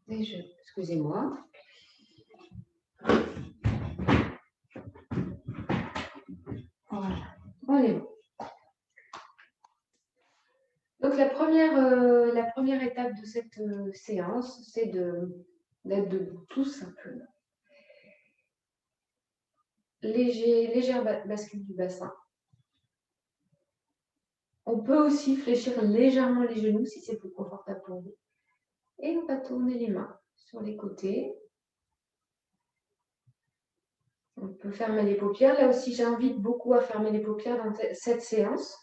Excusez-moi. Voilà, on est bon. Donc la première étape de cette séance, c'est d'être debout, tout simplement. Légère bascule du bassin. On peut aussi fléchir légèrement les genoux si c'est plus confortable pour vous. Et on va tourner les mains sur les côtés. On peut fermer les paupières. Là aussi, j'invite beaucoup à fermer les paupières dans cette séance.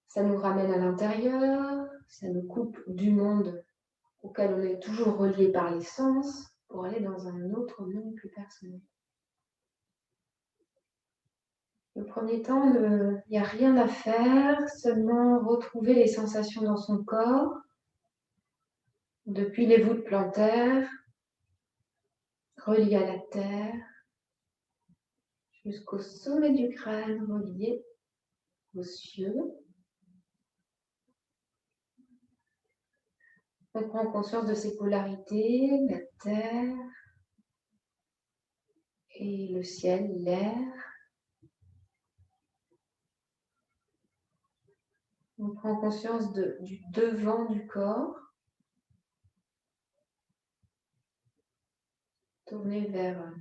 Ça nous ramène à l'intérieur, ça nous coupe du monde auquel on est toujours relié par les sens pour aller dans un autre monde plus personnel. Le premier temps, il n'y a rien à faire, seulement retrouver les sensations dans son corps, depuis les voûtes plantaires, reliées à la terre, jusqu'au sommet du crâne, relié aux cieux. On prend conscience de ces polarités, la terre et le ciel, l'air. On prend conscience du devant du corps, tourné vers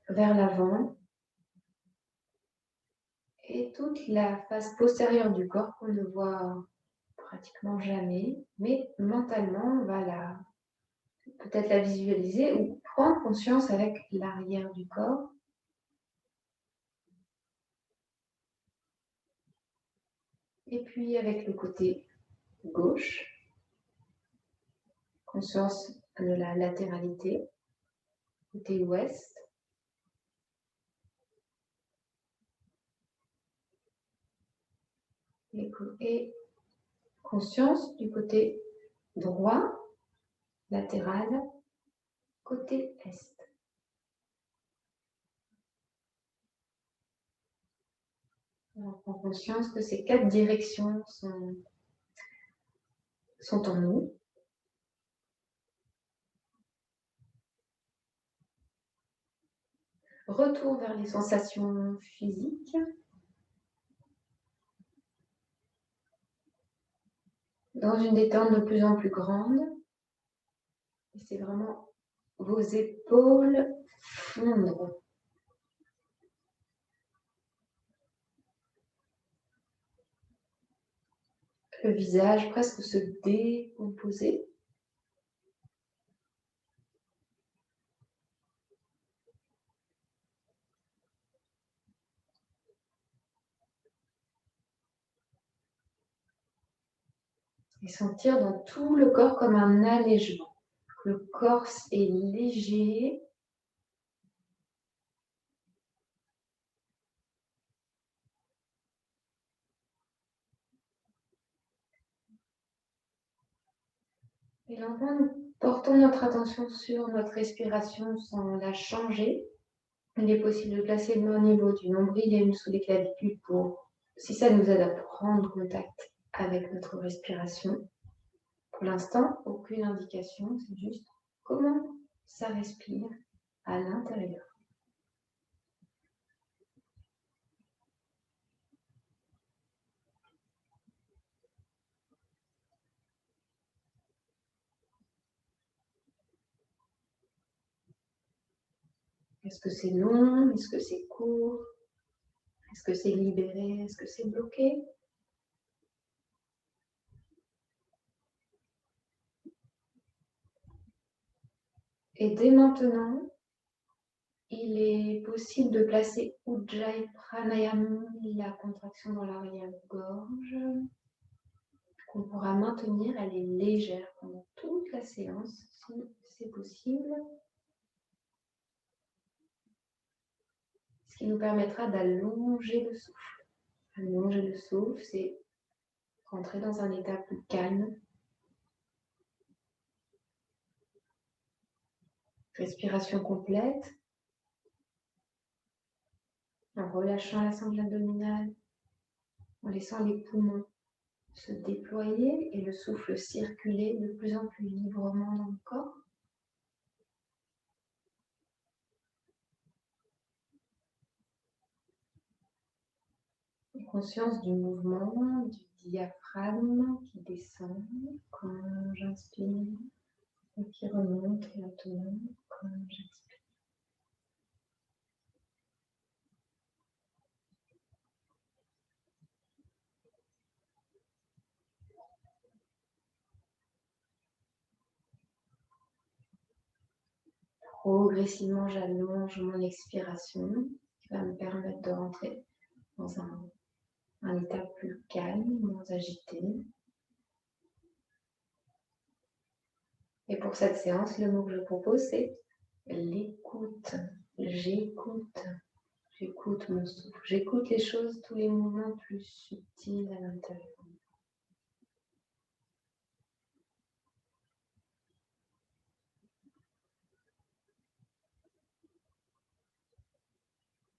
l'avant. Et toute la face postérieure du corps qu'on ne voit pratiquement jamais, mais mentalement, on va peut-être la visualiser ou prendre conscience avec l'arrière du corps. Et puis avec le côté gauche, conscience de la latéralité, côté ouest. Et conscience du côté droit, latéral, côté est. On prend conscience que ces 4 directions sont en nous. Retour vers les sensations physiques. Dans une détente de plus en plus grande. Et c'est vraiment vos épaules fondre. Le visage presque se décomposer. Et sentir dans tout le corps comme un allègement. Le corps est léger. Et lentement, nous portons notre attention sur notre respiration sans la changer. Il est possible de placer le main au niveau du nombril et une sous les clavicules si ça nous aide à prendre contact avec notre respiration. Pour l'instant, aucune indication, c'est juste comment ça respire à l'intérieur. Est-ce que c'est long? Est-ce que c'est court? Est-ce que c'est libéré? Est-ce que c'est bloqué? Et dès maintenant, il est possible de placer Ujjayi Pranayama, la contraction dans l'arrière-gorge, qu'on pourra maintenir. Elle est légère pendant toute la séance, si c'est possible. Ce qui nous permettra d'allonger le souffle. Allonger le souffle, c'est rentrer dans un état plus calme. Respiration complète. En relâchant la sangle abdominale, en laissant les poumons se déployer et le souffle circuler de plus en plus librement dans le corps. Et conscience du mouvement du diaphragme qui descend quand j'inspire et qui remonte lentement quand j'expire. Progressivement, j'allonge mon expiration qui va me permettre de rentrer dans un état plus calme, moins agité. Et pour cette séance, le mot que je propose, c'est l'écoute. J'écoute. J'écoute mon souffle. J'écoute les choses, tous les mouvements plus subtils à l'intérieur.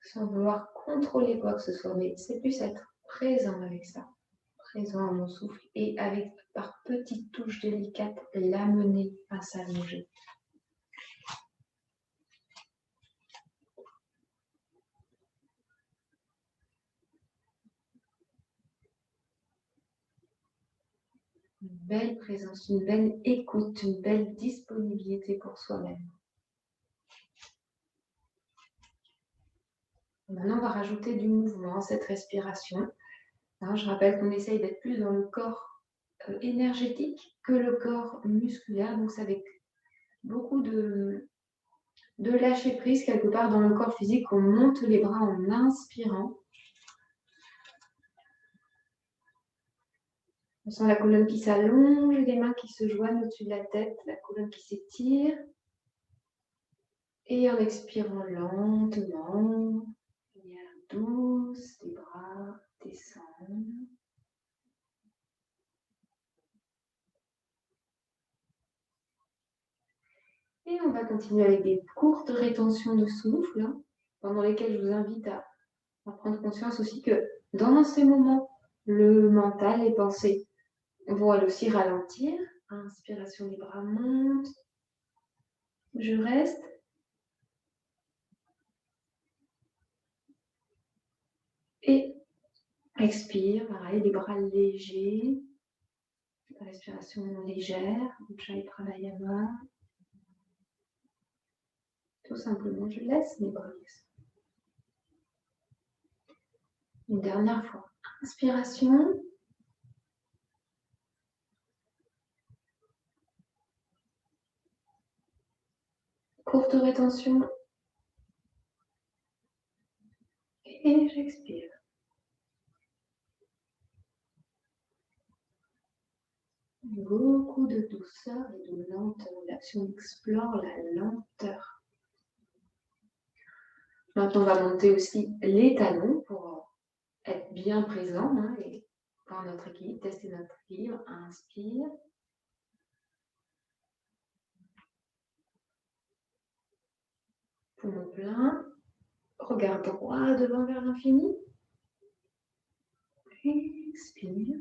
Sans vouloir contrôler quoi que ce soit, mais c'est plus être présent avec ça, présent à mon souffle et avec par petites touches délicates l'amener à s'allonger. Une belle présence, une belle écoute, une belle disponibilité pour soi-même. Maintenant, on va rajouter du mouvement à cette respiration. Je rappelle qu'on essaye d'être plus dans le corps énergétique que le corps musculaire. Donc, c'est avec beaucoup de lâcher prise quelque part dans le corps physique. On monte les bras en inspirant. On sent la colonne qui s'allonge, les mains qui se joignent au-dessus de la tête, la colonne qui s'étire. Et en expirant lentement, lumière douce, les bras descendent. Et on va continuer avec des courtes rétentions de souffle, pendant lesquelles je vous invite à prendre conscience aussi que dans ces moments, le mental, les pensées vont elles aussi ralentir. Inspiration, les bras montent. Je reste. Et expire, pareil, les bras légers. Respiration légère, Ujjayi Pranayama. Tout simplement, je laisse mes bras descendre. Une dernière fois. Inspiration. Courte rétention. Et j'expire. Beaucoup de douceur et de lenteur. L'action explore la lenteur. Maintenant, on va monter aussi les talons pour être bien présent et voir notre équilibre, tester notre équilibre. Inspire. Poumon plein. Regard droit devant vers l'infini. Expire.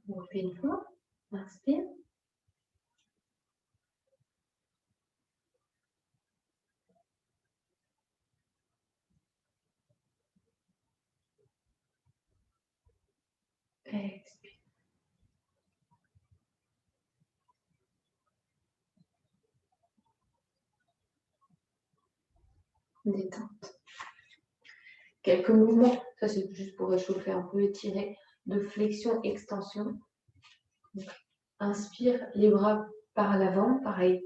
On refait une fois. Inspire. Expire. Détente. Quelques mouvements, ça c'est juste pour réchauffer un peu, étirer, de flexion-extension. Inspire, les bras par l'avant, pareil,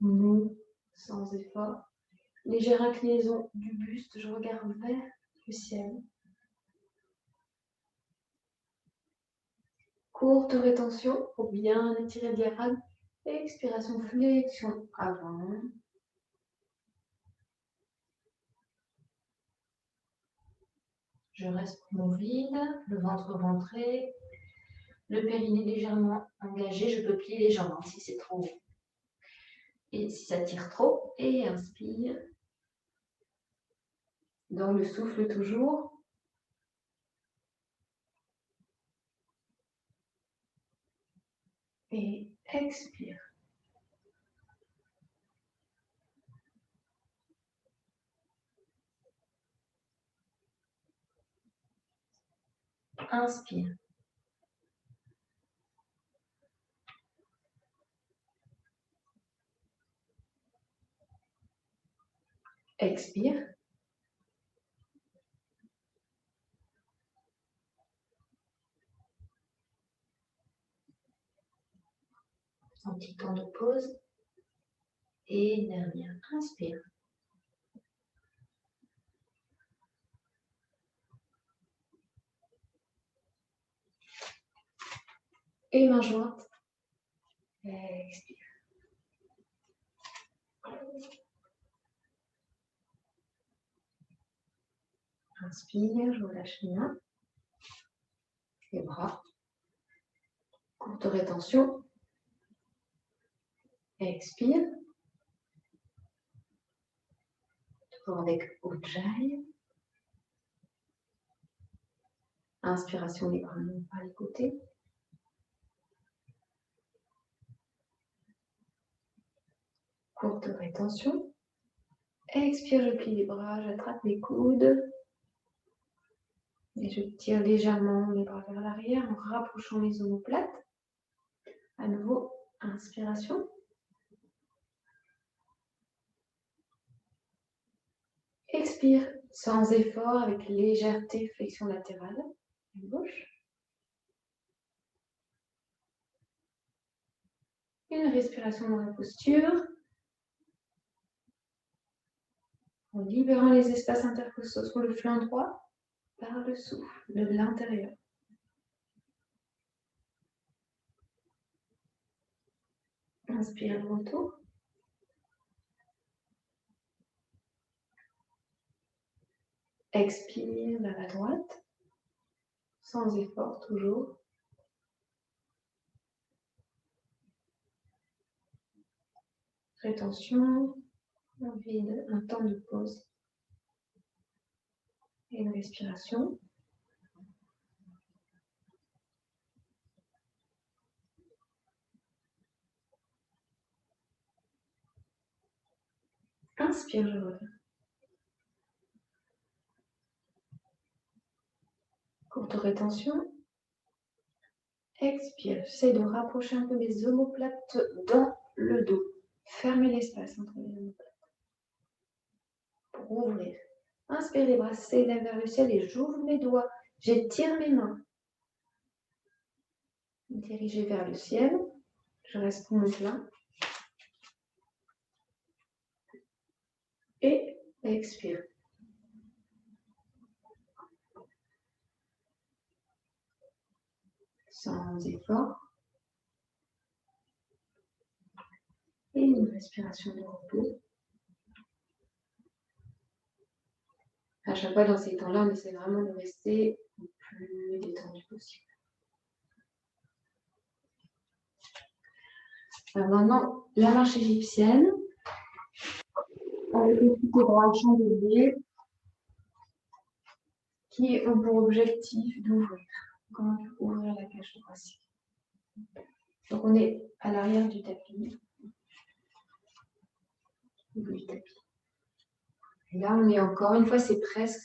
mou, sans effort. Légère inclinaison du buste, je regarde vers le ciel. Courte rétention pour bien étirer le diaphragme. Expiration, flexion avant. Je reste mon vide, le ventre ventré, le périnée légèrement engagé. Je peux plier les jambes si c'est trop haut. Et si ça tire trop, et inspire. Dans le souffle toujours. Et expire. Inspire. Expire. Un petit temps de pause. Et dernière, inspire. Et main jointe. Expire. Inspire, je relâche les mains. Les bras. Courte rétention. Expire. Toujours avec Ujjayi. Inspiration, les bras non par les côtés. Courte rétention. Expire, je plie les bras, j'attrape les coudes. Et je tire légèrement les bras vers l'arrière en rapprochant les omoplates. À nouveau, inspiration. Expire sans effort, avec légèreté, flexion latérale. À gauche. Une respiration dans la posture. En libérant les espaces intercostaux sur le flanc droit par le souffle de l'intérieur. Inspire le retour. Expire vers la droite, sans effort toujours. Rétention, un vide, un temps de pause. Et une respiration. Inspire, je reviens. Courte rétention. Expire, j'essaie de rapprocher un peu les omoplates dans le dos. Fermez l'espace entre les omoplates. Pour ouvrir. Inspire, les bras s'élèvent vers le ciel et j'ouvre mes doigts. J'étire mes mains. Dirigez vers le ciel. Je reste mon plein. Et expire. Sans effort. Et une respiration de repos. À chaque fois dans ces temps-là, on essaie vraiment de rester le plus détendu possible. Alors maintenant, la marche égyptienne, avec les pieds droits chandeliers, qui ont pour objectif d'ouvrir. Comment ouvrir la cage thoracique. Donc on est à l'arrière du tapis. Et là, on est encore une fois, c'est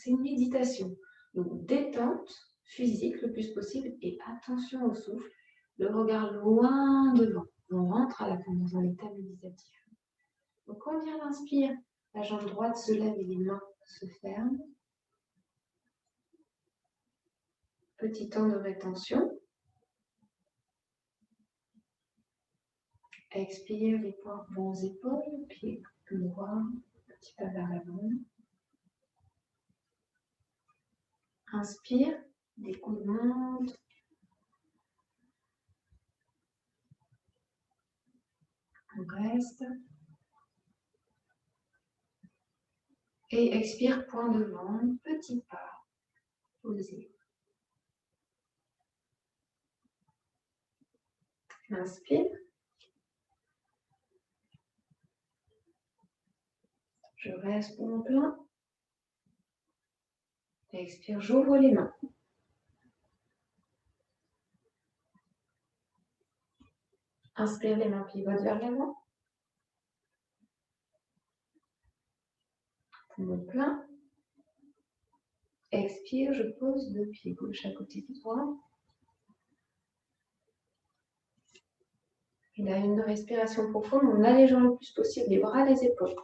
une méditation. Donc détente physique le plus possible et attention au souffle. Le regard loin devant. On rentre à la fin dans un état méditatif. Donc quand on vient d'inspire, la jambe droite se lève et les mains se ferment. Petit temps de rétention. Expire, les poings vont aux épaules, pieds droits, petit pas vers l'avant. Inspire, les coudes montent. On reste. Et expire, point devant, petit pas, posé. Inspire. Je reste pour mon plein. Expire, j'ouvre les mains. Inspire, les mains pivotent vers l'avant. Pour mon plein. Expire, je pose le pied gauche à côté du droit. Et là, une respiration profonde en allégeant le plus possible les bras, les épaules.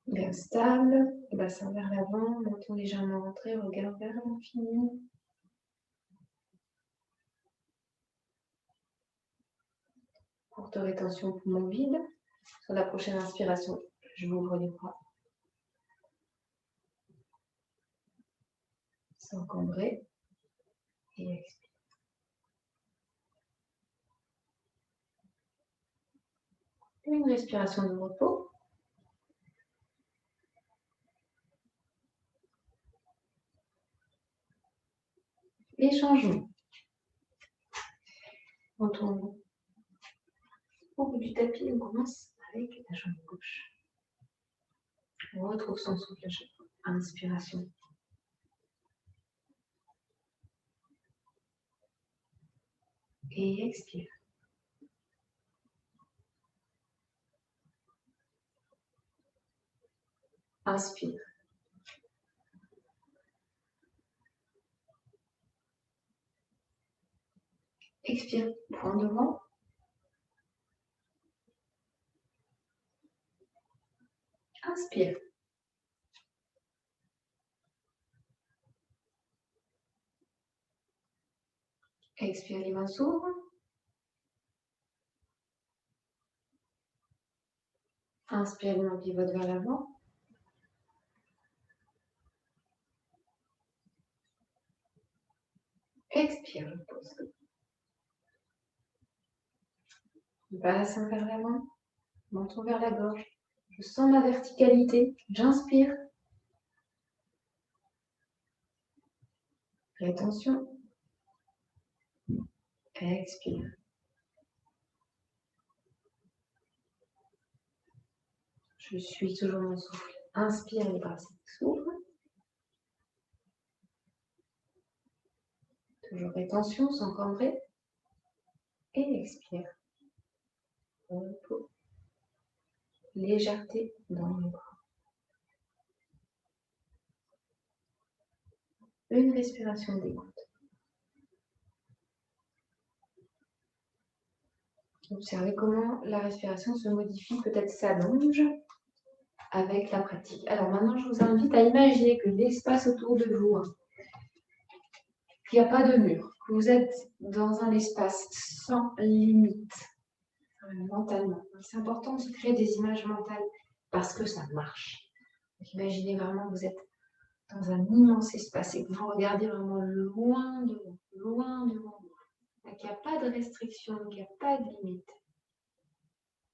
Bien stable, bassin vers l'avant, menton légèrement rentré, regard vers l'infini. Courte rétention poumon vide. Sur la prochaine inspiration, je m'ouvre les bras. Sans cambrer. Et expire. Une respiration de repos. Et changement. On tourne au bout du tapis, on commence avec la jambe gauche. On retrouve son souffle à chaque fois. Inspiration. Et expire. Inspire. Expire. Point devant. Inspire. Expire, les mains s'ouvrent. Inspire, les mains pivotent vers l'avant. Expire, je pose. Bassin vers l'avant, menton vers la gorge. Je sens ma verticalité. J'inspire. Rétention. Expire. Je suis toujours mon souffle. Inspire, les bras s'ouvrent. Toujours rétention, sans cambrer. Et expire. Repos. Légèreté dans les bras. Une respiration d'écoute. Observez comment la respiration se modifie, peut-être s'allonge avec la pratique. Alors maintenant, je vous invite à imaginer que l'espace autour de vous, qu'il n'y a pas de mur, que vous êtes dans un espace sans limite, mentalement. C'est important de créer des images mentales parce que ça marche. Donc, imaginez vraiment que vous êtes dans un immense espace et que vous regardez vraiment loin devant vous. Qu'il n'y a pas de restriction, qu'il n'y a pas de limite.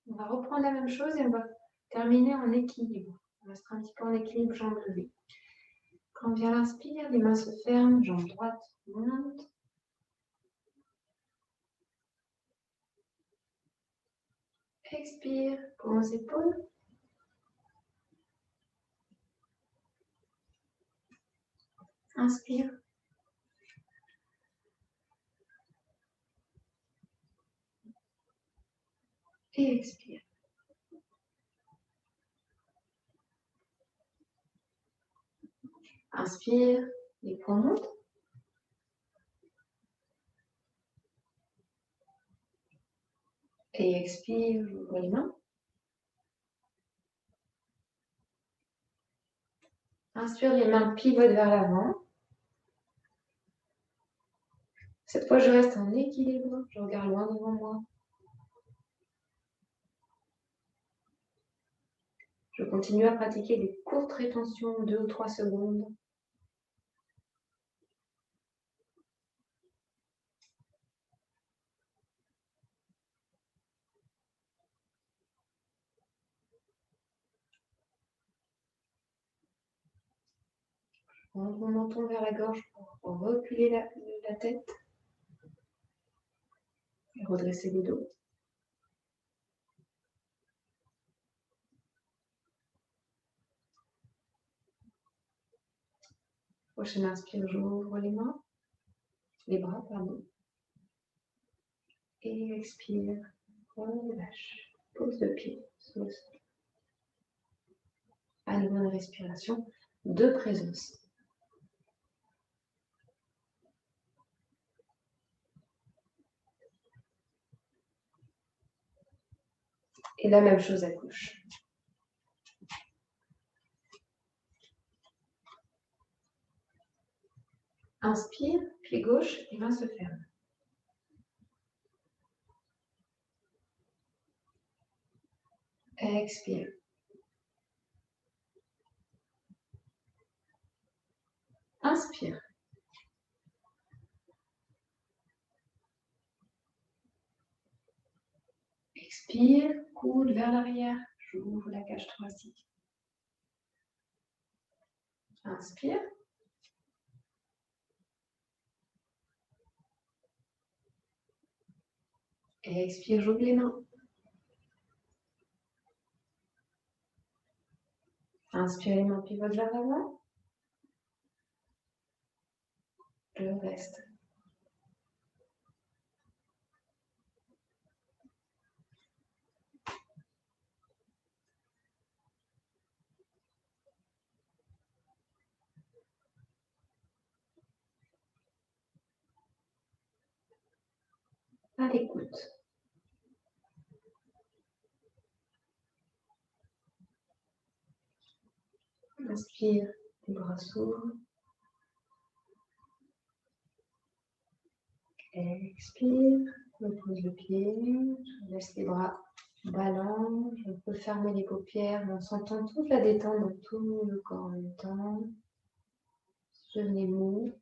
On va reprendre la même chose et on va terminer en équilibre. On va se mettre un petit peu en équilibre, jambes levées. Quand on vient l'inspire, les mains se ferment, jambe droite monte. Expire, pour aux épaules. Inspire. Et expire. Inspire, les poings montent. Et expire, j'ouvre les mains. Inspire, les mains pivotent vers l'avant. Cette fois, je reste en équilibre. Je regarde loin devant moi. Je continue à pratiquer des courtes rétentions, 2 ou 3 secondes. On monte mon menton vers la gorge pour reculer la tête et redresser le dos. Prochaine inspire, j'ouvre les bras, pardon. Et expire, relâche. Pose le pied sur le sol. À nouveau une respiration de présence. Et la même chose à gauche. Inspire, pied gauche, les mains se ferment. Expire. Inspire. Expire, coude vers l'arrière, j'ouvre la cage thoracique. Inspire. Et expire, j'ouvre les mains. Inspire, les mains pivotent vers l'avant. Je reste. À l'écoute. Inspire, les bras s'ouvrent. Expire, je pose le pied, je laisse les bras ballants, je peux fermer les paupières, mais on s'entend toute la détente dans tout le corps en même temps. Genou mou.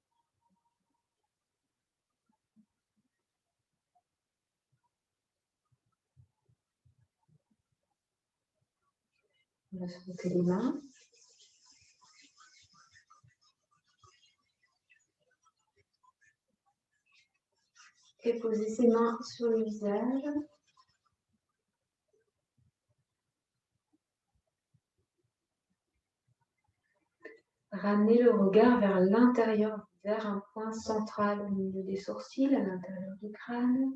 On va frotter les mains. Et poser ses mains sur le visage. Ramener le regard vers l'intérieur, vers un point central au milieu des sourcils, à l'intérieur du crâne.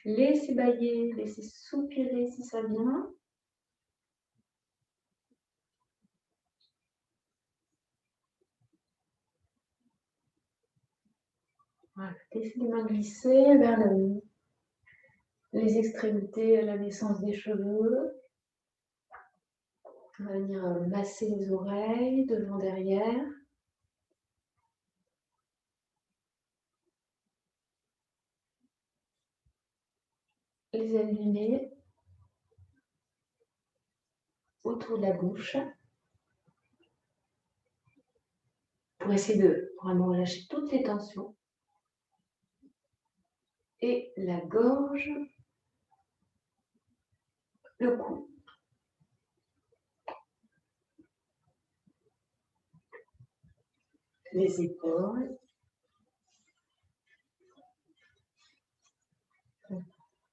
Laissez bailler, laissez soupirer si ça vient. Voilà. Laissez les mains glisser vers les extrémités, la naissance des cheveux. On va venir masser les oreilles, devant, derrière. Les ailes du nez. Autour de la bouche. Pour essayer de vraiment relâcher toutes les tensions. Et la gorge. Le cou. Les épaules.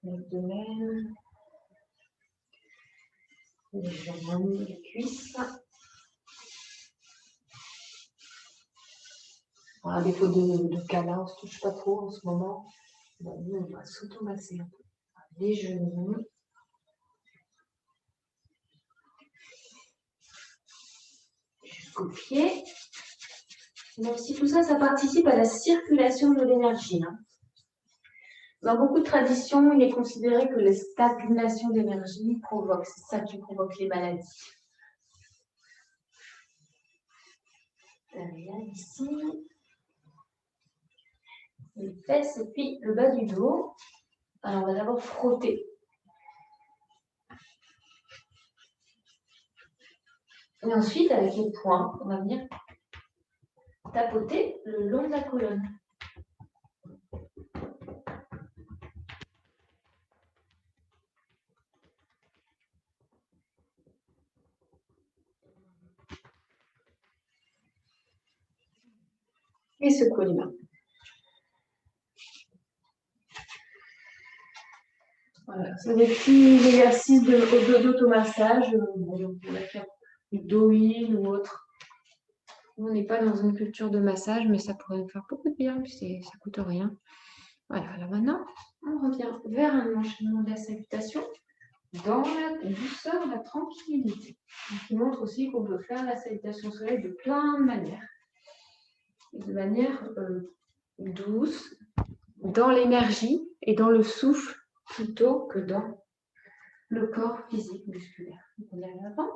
L'abdomen. Les jambes, les cuisses. À défaut de câlin, on ne se touche pas trop en ce moment. Nous, on va s'automasser un peu. Les genoux. Jusqu'aux pieds. Même si tout ça, ça participe à la circulation de l'énergie. Dans beaucoup de traditions, il est considéré que la stagnation d'énergie provoque, c'est ça qui provoque les maladies. Derrière, ici. Les fesses et puis le bas du dos. Alors, on va d'abord frotter. Et ensuite, avec les poings, on va venir tapoter le long de la colonne. Et secouer les mains. Voilà, c'est des petits exercices d'automassage. On va faire du do-in ou autre. On n'est pas dans une culture de massage, mais ça pourrait nous faire beaucoup de bien, puis ça ne coûte rien. Voilà, alors maintenant, on revient vers un enchaînement de la salutation dans la douceur, la tranquillité. Qui montre aussi qu'on peut faire la salutation au soleil de plein de manières. Et de manière douce, dans l'énergie et dans le souffle, plutôt que dans le corps physique musculaire. Donc on est à l'avant.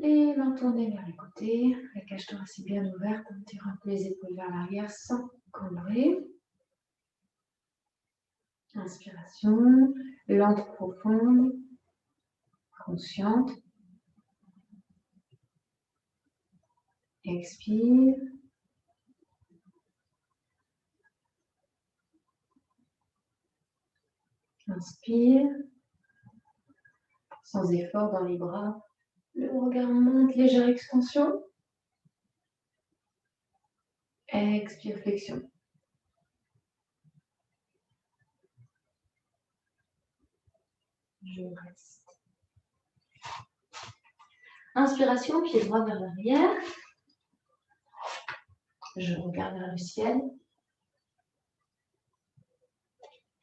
Les mains tournées vers les côtés, la cage thoracique bien ouverte, on tire un peu les épaules vers l'arrière sans cambrer. Inspiration, lente, profonde, consciente. Expire. Inspire. Sans effort dans les bras. Le regard monte, légère extension. Expire, flexion. Je reste. Inspiration, pied droit vers l'arrière. Je regarde vers le ciel.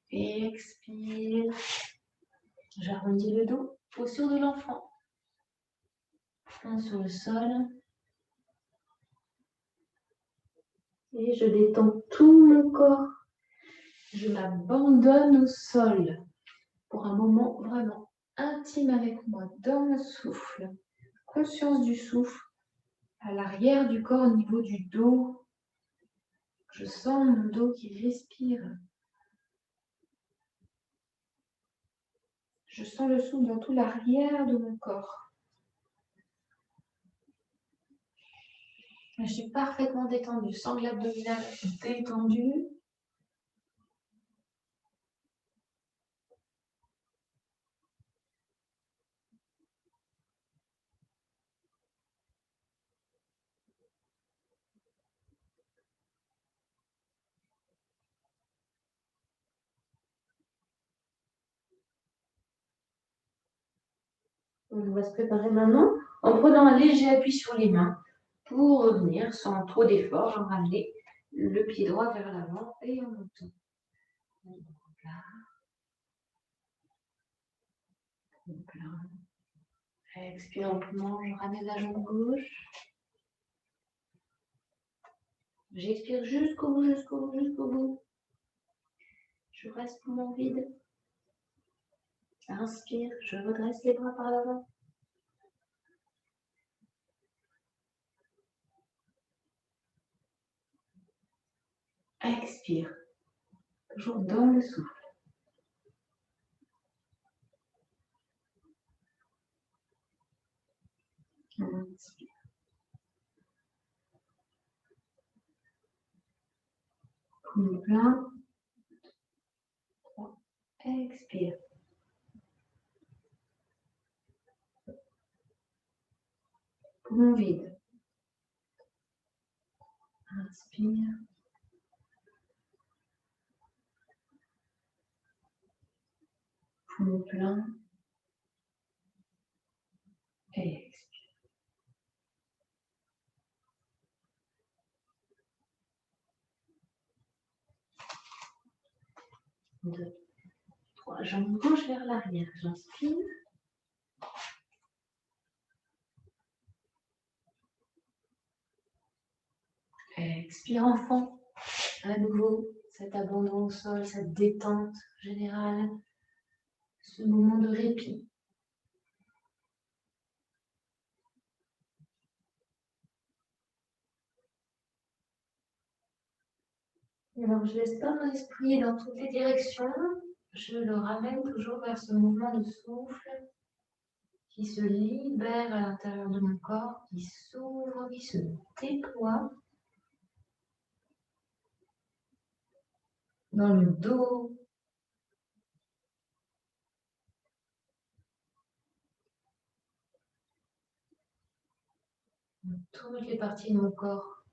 Expire. J'arrondis le dos. Posture de l'enfant. Front sur le sol. Et je détends tout mon corps. Je m'abandonne au sol pour un moment vraiment intime avec moi, dans le souffle. Conscience du souffle à l'arrière du corps au niveau du dos. Je sens mon dos qui respire. Je sens le souffle dans tout l'arrière de mon corps. Je suis parfaitement détendue, sangle abdominale détendue. On va se préparer maintenant en prenant un léger appui sur les mains pour revenir sans trop d'effort, en ramener le pied droit vers l'avant et en montant. Expire lentement, je ramène la jambe gauche. J'expire jusqu'au bout, jusqu'au bout, jusqu'au bout. Je reste poumon vide. Inspire, je redresse les bras par l'avant. Expire, toujours dans le souffle. Inspire. Poumon plein. 3. Expire. Poumon vide. Inspire. Poumon plein. Et expire. 2, 3. Jambe gauche vers l'arrière. J'inspire. Expire enfant. À nouveau, cet abandon au sol, cette détente générale, ce moment de répit. Et alors, je laisse pas mon esprit dans toutes les directions. Je le ramène toujours vers ce mouvement de souffle qui se libère à l'intérieur de mon corps, qui s'ouvre, qui se déploie dans le dos, dans toutes les parties de mon corps.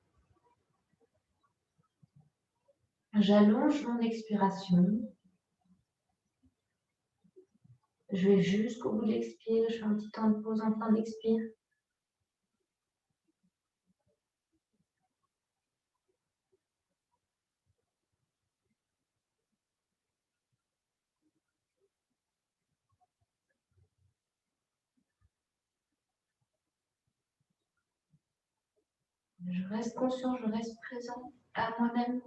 J'allonge mon expiration. Je vais jusqu'au bout de l'expire. Je fais un petit temps de pause en fin d'expire. Je reste conscient, je reste présent à moi-même.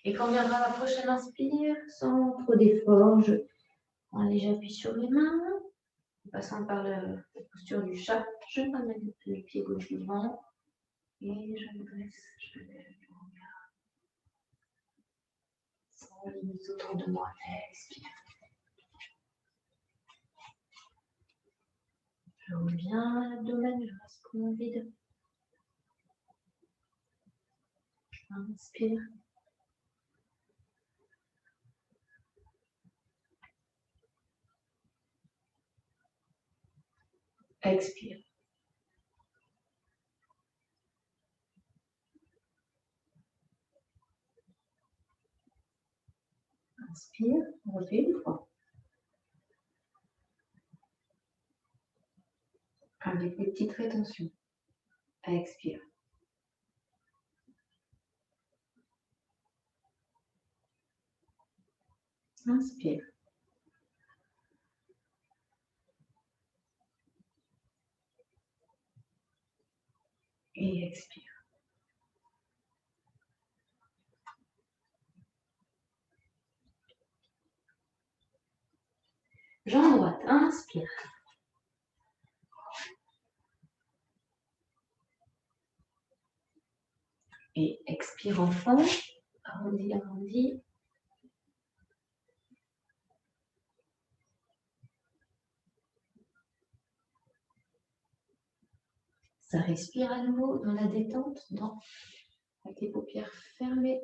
Et quand viendra la prochaine inspire, sans trop d'efforts, je prends un léger appui sur les mains, en passant par la posture du chat, je ramène le pied gauche devant et je me dresse, je lève le regard sans limite autour de moi. Expire. Je reviens à l'abdomen, je reste poumon vide. Inspire. Expire. Inspire, on refait une fois. Avec des petites rétentions. Expire. Inspire. Et expire. Jambe droite, inspire. Et expire enfin. Arrondi, arrondi. Ça respire à nouveau dans la détente, avec les paupières fermées.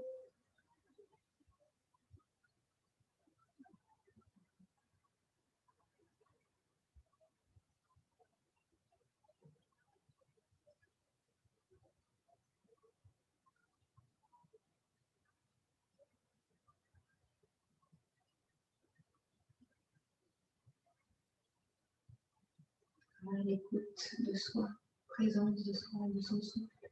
À l'écoute de soi, présence de soi, de son souffle.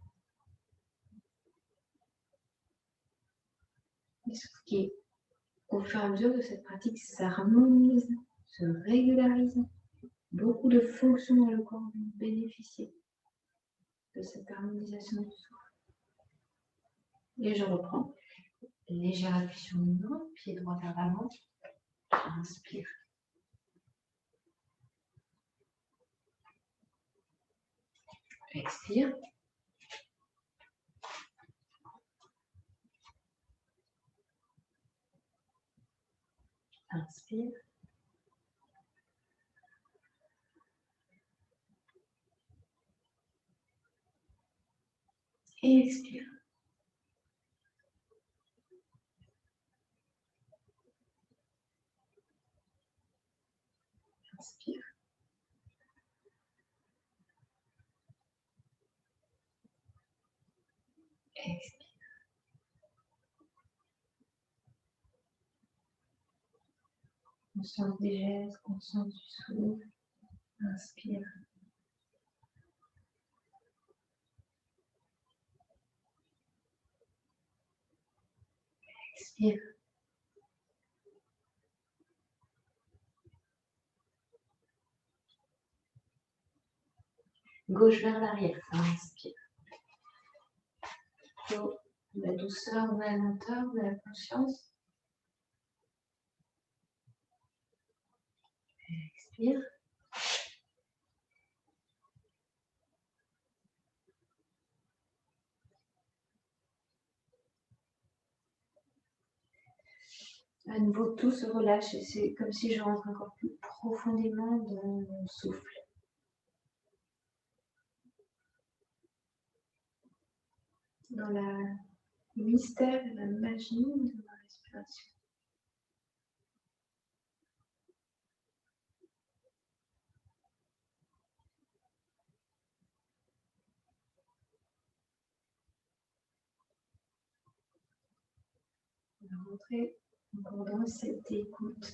Et ce qui, au fur et à mesure de cette pratique, s'harmonise, se régularise. Beaucoup de fonctions dans le corps vont bénéficier de cette harmonisation du souffle. Et je reprends. Léger appui sur le main, pied droit vers l'avant. Inspire. Expire. Inspire. Et expire. Inspire. Expire. Conscience des gestes, conscience du souffle. Inspire. Expire. Gauche vers l'arrière. Inspire. De la douceur, de la lenteur, de la conscience. Expire. À nouveau, tout se relâche et c'est comme si je rentre encore plus profondément dans mon souffle. Dans la mystère et la magie de ma respiration. On va rentrer encore dans cette écoute,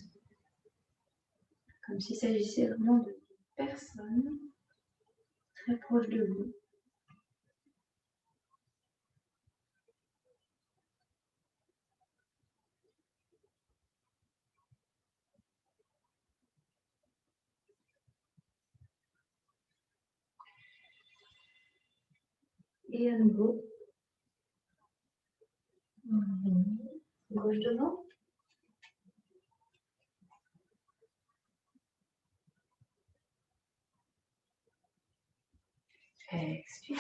comme s'il s'agissait vraiment de personnes très proches de vous. Et à nouveau. Gauche devant. Expire.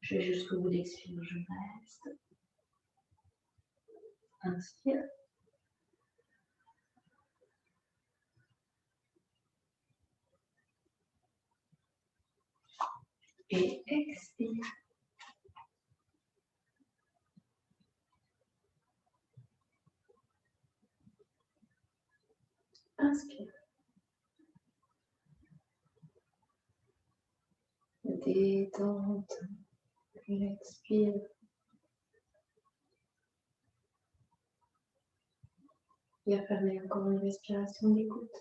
Je vais jusqu'au bout d'expire, je reste. Inspire. Et expire. Inspire. Détente. Expire. Et fermer encore une respiration d'écoute.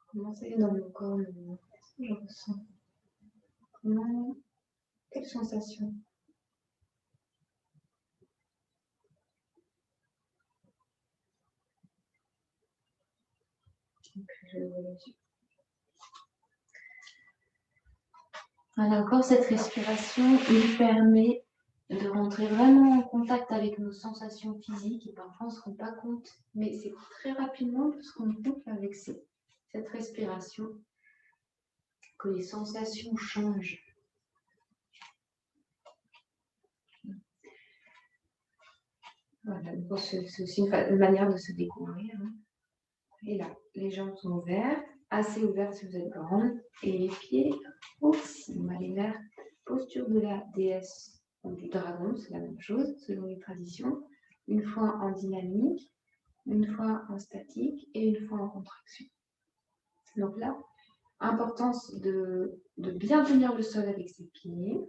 Comment c'est dans mon corps maintenant? Qu'est-ce que je ressens? Comment? Quelle sensation? Je ouvre les yeux. Voilà, encore cette respiration nous permet de rentrer vraiment en contact avec nos sensations physiques et parfois on ne se rend pas compte, mais c'est très rapidement parce qu'on coupe avec cette respiration que les sensations changent. Voilà, c'est aussi une manière de se découvrir. Et là, les jambes sont ouvertes, assez ouvertes si vous êtes grande, et les pieds aussi. On va aller vers la posture de la déesse ou du dragon, c'est la même chose selon les traditions. Une fois en dynamique, une fois en statique et une fois en contraction. Donc là, importance de bien tenir le sol avec ses pieds,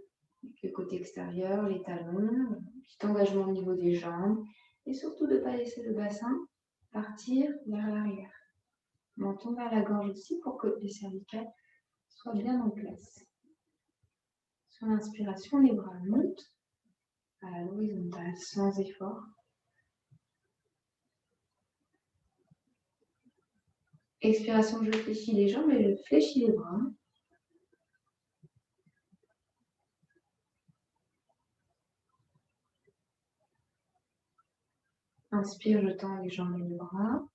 le côté extérieur, les talons, petit engagement au niveau des jambes, et surtout de ne pas laisser le bassin partir vers l'arrière. Menton vers la gorge aussi pour que les cervicales soient bien en place. Sur l'inspiration, les bras montent à l'horizontale sans effort. Expiration, je fléchis les jambes et je fléchis les bras. Inspire, je tends les jambes et les bras.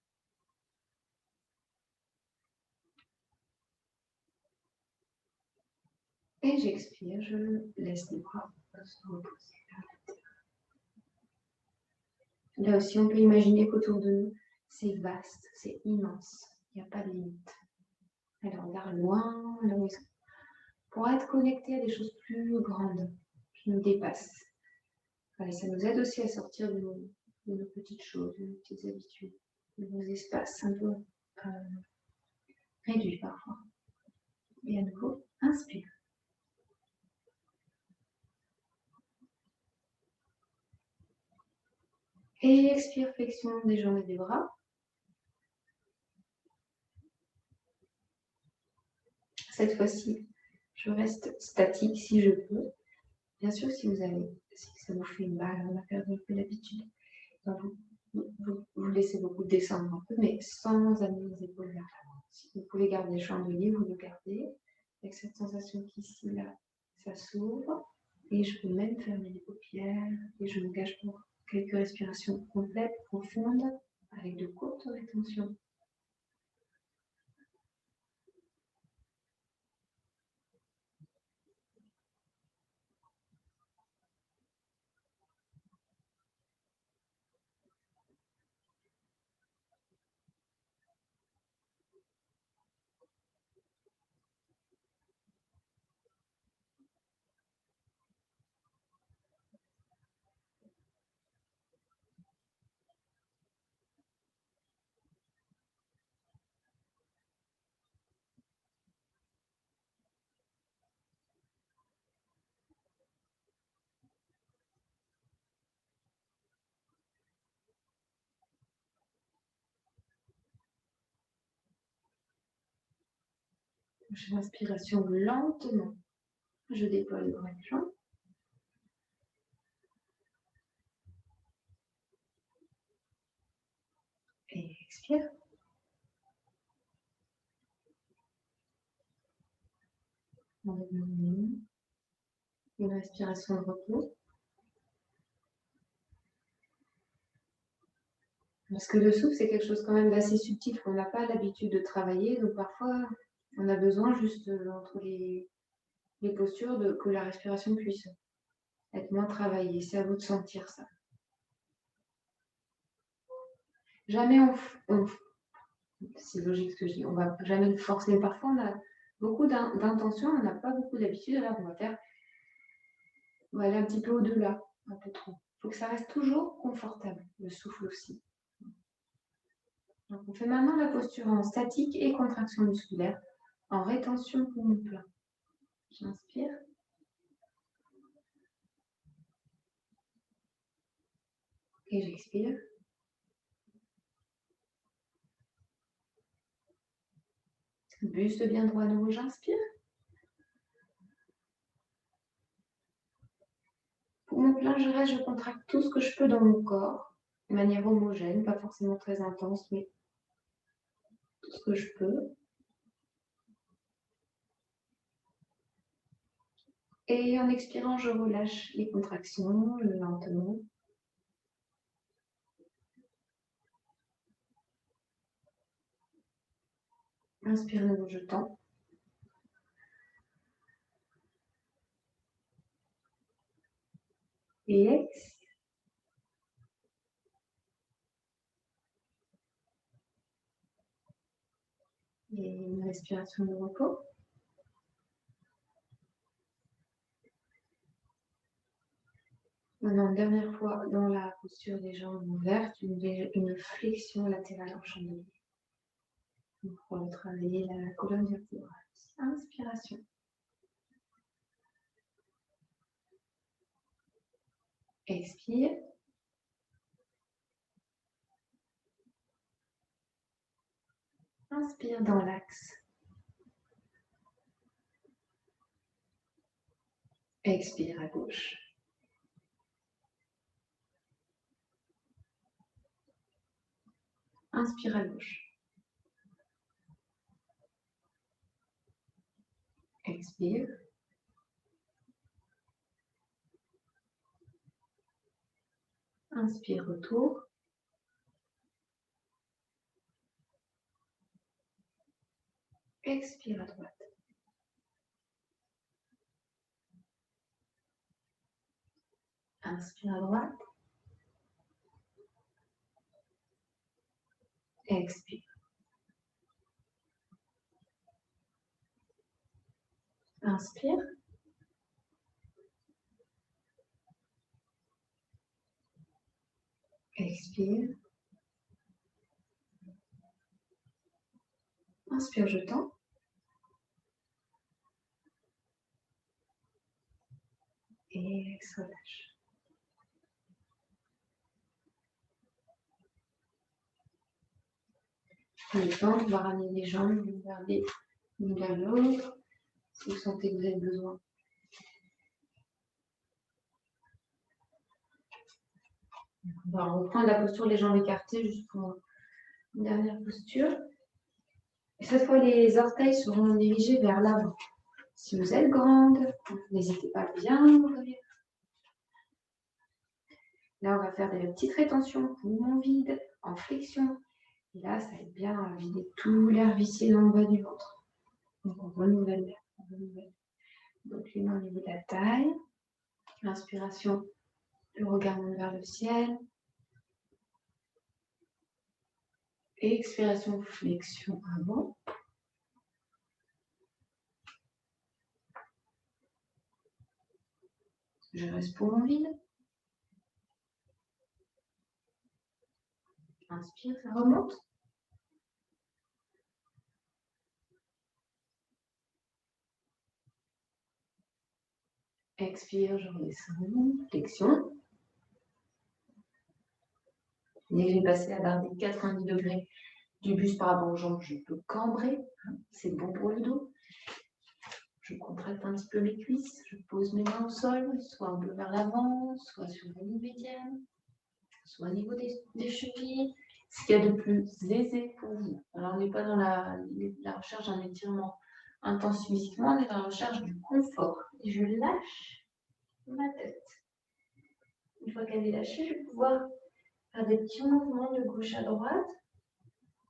Et j'expire, je laisse les bras se reposer. Là aussi, on peut imaginer qu'autour de nous, c'est vaste, c'est immense. Il n'y a pas de limite. Alors, on regarde loin, l'horizon, pour être connecté à des choses plus grandes, qui nous dépassent. Et ça nous aide aussi à sortir de nos petites choses, de nos petites habitudes, de nos espaces un peu réduits parfois. Et à nouveau, inspire. Et expire, flexion des jambes et des bras. Cette fois-ci, je reste statique si je peux. Bien sûr, si ça vous fait mal, on a perdu un peu l'habitude, vous laissez beaucoup descendre un peu, mais sans amener les épaules vers l'avant. Si vous pouvez garder le chandelier, vous le gardez. Avec cette sensation qu'ici, là, ça s'ouvre. Et je peux même fermer les paupières. Et je m'engage pour quelques respirations complètes, profondes, avec de courtes rétentions. Prochaine inspiration lentement. Je déploie les bras et les jambes. Et expire. Enlève le nez. Une respiration de repos. Parce que le souffle, c'est quelque chose quand même d'assez subtil qu'on n'a pas l'habitude de travailler. Donc parfois, on a besoin juste entre les postures que la respiration puisse être moins travaillée. C'est à vous de sentir ça. Jamais c'est logique ce que je dis, on ne va jamais le forcer. Parfois, on a beaucoup d'intention, on n'a pas beaucoup d'habitude. Alors, on va aller un petit peu au-delà, un peu trop. Il faut que ça reste toujours confortable, le souffle aussi. Donc, on fait maintenant la posture en statique et contraction musculaire, en rétention poumon plein. J'inspire. Et j'expire. Buste bien droit à nouveau, j'inspire. Poumon plein, je reste, je contracte tout ce que je peux dans mon corps, de manière homogène, pas forcément très intense, mais tout ce que je peux. Et en expirant, je relâche les contractions lentement. Inspire nouveau, je tends. Et expire. Et une respiration de repos. Maintenant, dernière fois, dans la posture des jambes ouvertes, une flexion latérale en chandelier. On va travailler la colonne vertébrale. Inspiration. Expire. Inspire dans l'axe. Expire à gauche. Inspire à gauche. Expire. Inspire, retour. Expire à droite. Inspire à droite. Expire. Inspire. Expire. Inspire, je tends. Et relâche. Le temps, on va ramener les jambes l'une vers l'autre. Si vous sentez que vous avez besoin. On va reprendre la posture les jambes écartées juste pour une dernière posture. Et cette fois, les orteils seront dirigés vers l'avant. Si vous êtes grande, n'hésitez pas à bien ouvrir. Là, on va faire des petites rétentions, poumons vides, en flexion. Et là, ça aide bien à vider tout l'air vicié dans le bas du ventre. Donc, on renouvelle l'air. Donc, les mains au niveau de la taille. L'inspiration, le regard monte vers le ciel. Expiration, flexion avant. Je reste poumon vide. Inspire, ça remonte. Expire, je redescends. Flexion. Dès que j'ai passé la barre des 90 degrés du buste par rapport aux jambes, je peux cambrer. C'est bon pour le dos. Je contracte un petit peu mes cuisses. Je pose mes mains au sol, soit un peu vers l'avant, soit sur la ligne médiane, soit au niveau des chevilles. Ce qu'il y a de plus aisé pour vous. Alors, on n'est pas dans la recherche d'un étirement intense physiquement, on est dans la recherche du confort. Et je lâche ma tête. Une fois qu'elle est lâchée, je vais pouvoir faire des petits mouvements de gauche à droite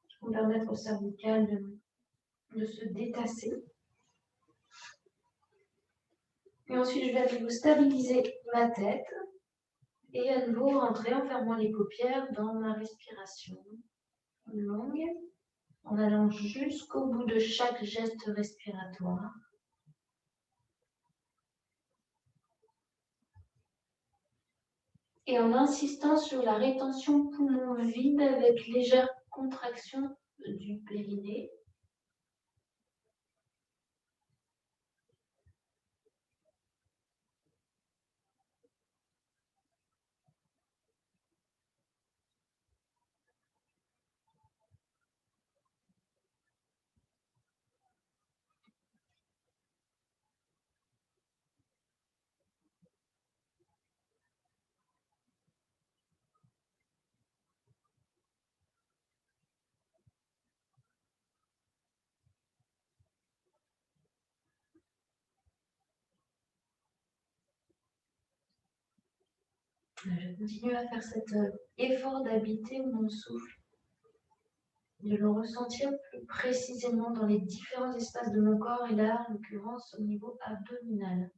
qui vont permettre au cervical de se détasser. Et ensuite, je vais à nouveau stabiliser ma tête et à nouveau rentrer en fermant les paupières dans ma respiration longue, en allant jusqu'au bout de chaque geste respiratoire. Et en insistant sur la rétention poumon vide avec légère contraction du périnée. Je continue à faire cet effort d'habiter mon souffle, de le ressentir plus précisément dans les différents espaces de mon corps et là, en l'occurrence, au niveau abdominal.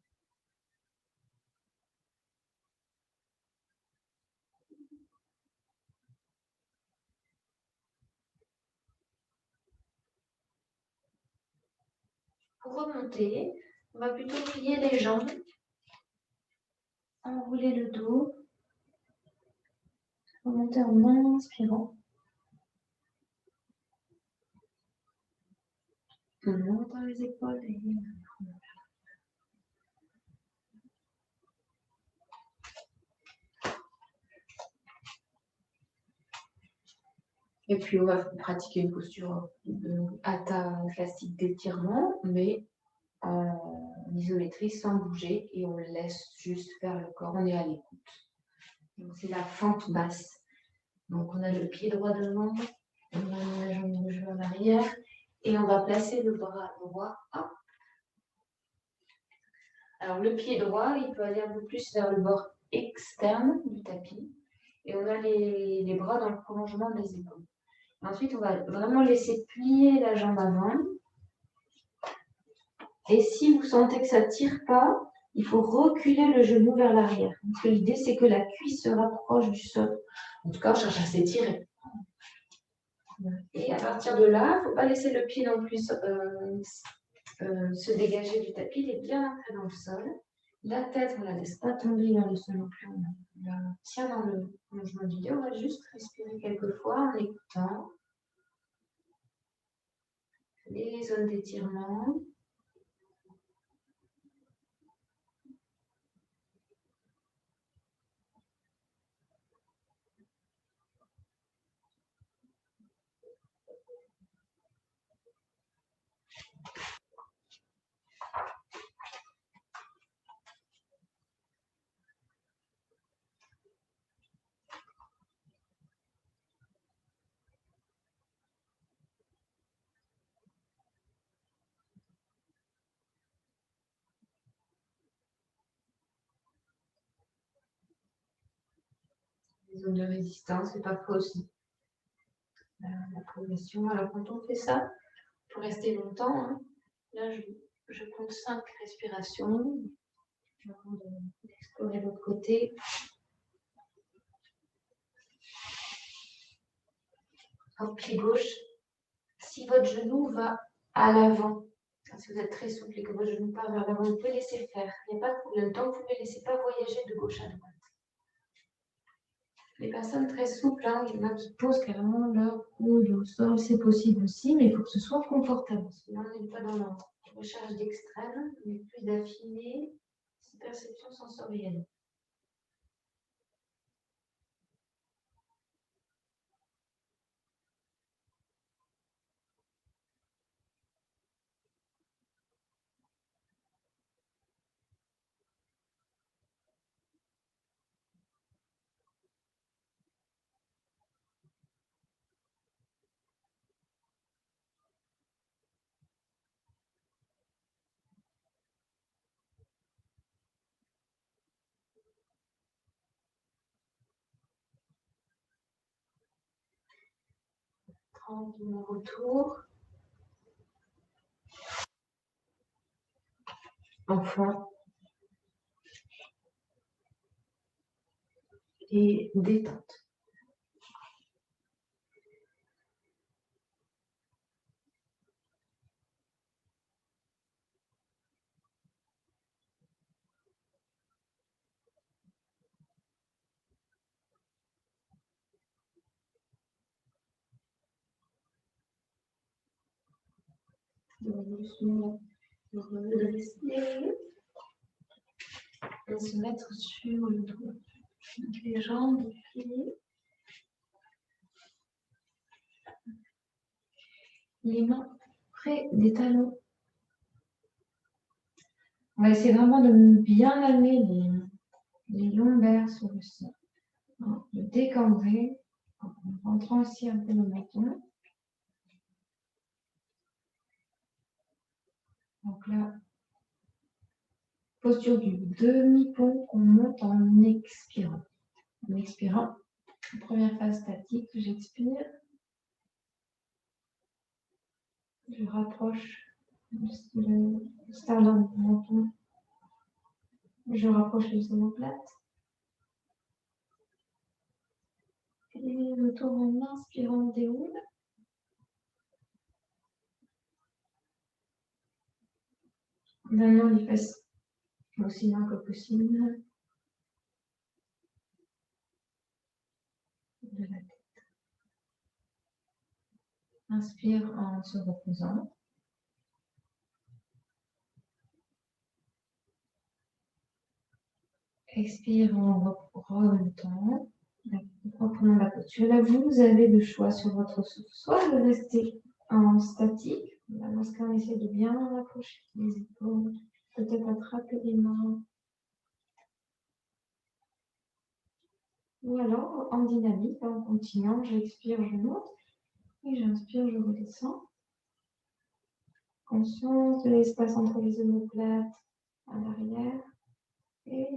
Pour remonter, on va plutôt plier les jambes, enrouler le dos, remonter en inspirant. On monte dans les épaules et puis, on va pratiquer une posture de hatha classique d'étirement, mais en isométrie sans bouger et on laisse juste faire le corps, on est à l'écoute. Donc, c'est la fente basse. Donc, on a le pied droit devant, on a la jambe gauche en arrière et on va placer le bras droit. Hop. Alors, le pied droit, il peut aller un peu plus vers le bord externe du tapis et on a les bras dans le prolongement des épaules. Ensuite, on va vraiment laisser plier la jambe avant. Et si vous sentez que ça ne tire pas, il faut reculer le genou vers l'arrière. Parce que l'idée, c'est que la cuisse se rapproche du sol. En tout cas, on cherche à s'étirer. Et à partir de là, il ne faut pas laisser le pied non plus se dégager du tapis. Il est bien ancré dans le sol. La tête, on ne la laisse pas tomber vers le sol non plus. On la tient dans le mouvement du dos. On va juste respirer quelques fois en écoutant les zones d'étirement. Les zones de résistance, c'est parfois aussi la progression. Alors, quand on fait ça, il faut rester longtemps. Hein. Là, je compte 5 respirations. Avant d'explorer l'autre côté. En pied gauche, si votre genou va à l'avant, si vous êtes très souple et que votre genou part vers l'avant, vous pouvez laisser faire. Il n'y a pas de problème. Tant que vous ne les laissez pas voyager de gauche à droite. Les personnes très souples, hein, il y en a qui posent carrément leur coude au sol, c'est possible aussi, mais il faut que ce soit confortable. Là, on n'est pas dans la recherche d'extrême, mais plus d'affiner cette perception sensorielle. Tranquillement retour. Enfant. Et détente. Doucement redresser et se mettre sur le dos. Les jambes, les pieds. Les mains près des talons. On va essayer vraiment de bien amener les lombaires sur le sol. De décambrer en rentrant aussi un peu le menton. Donc là, posture du demi-pont qu'on monte en expirant. En expirant, première phase statique, j'expire. Je rapproche le sternum du menton. Je rapproche les omoplates. Et retour en inspirant, déroule. Maintenant, les fesses aussi loin que possible de la tête. Inspire en se reposant. Expire en remontant. Reprenons la posture. Là, vous avez le choix sur votre souffle. Soit de rester en statique. Dans ce cas, on essaie de bien approcher les épaules. Peut-être attraper les mains. Ou alors, en dynamique, en continuant, j'expire, je monte. Et j'inspire, je redescends. Conscience de l'espace entre les omoplates à l'arrière. Et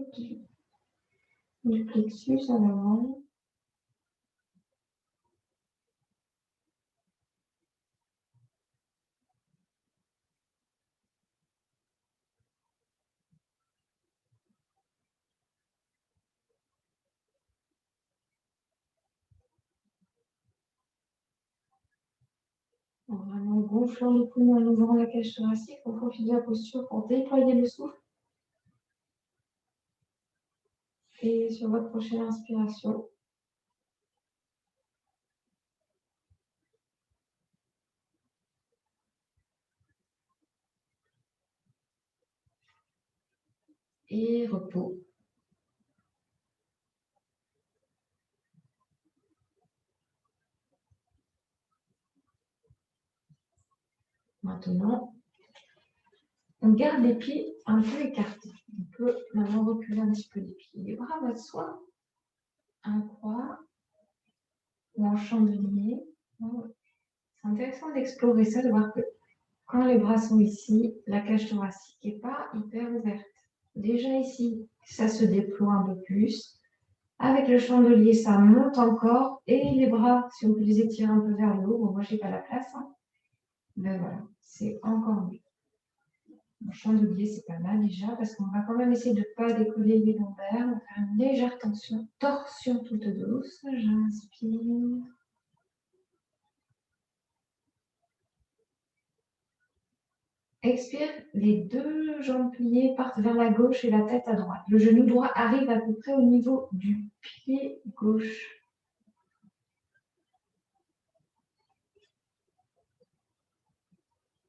du plexus à l'avant. En vraiment gonflant les poumons en ouvrant la cage thoracique, on profite de la posture pour déployer le souffle. Et sur votre prochaine inspiration, et repos. Maintenant, on garde les pieds un peu écartés. On peut maintenant reculer un petit peu les pieds. Les bras vont soit en croix ou en chandelier. C'est intéressant d'explorer ça, de voir que quand les bras sont ici, la cage thoracique n'est pas hyper ouverte. Déjà ici, ça se déploie un peu plus. Avec le chandelier, ça monte encore. Et les bras, si on peut les étirer un peu vers le haut, bon, moi, je n'ai pas la place. Mais voilà, c'est encore mieux. Le chandelier, c'est pas mal déjà, parce qu'on va quand même essayer de ne pas décoller les lombaires. On va faire une légère torsion toute douce. J'inspire. Expire, les deux jambes pliées partent vers la gauche et la tête à droite. Le genou droit arrive à peu près au niveau du pied gauche.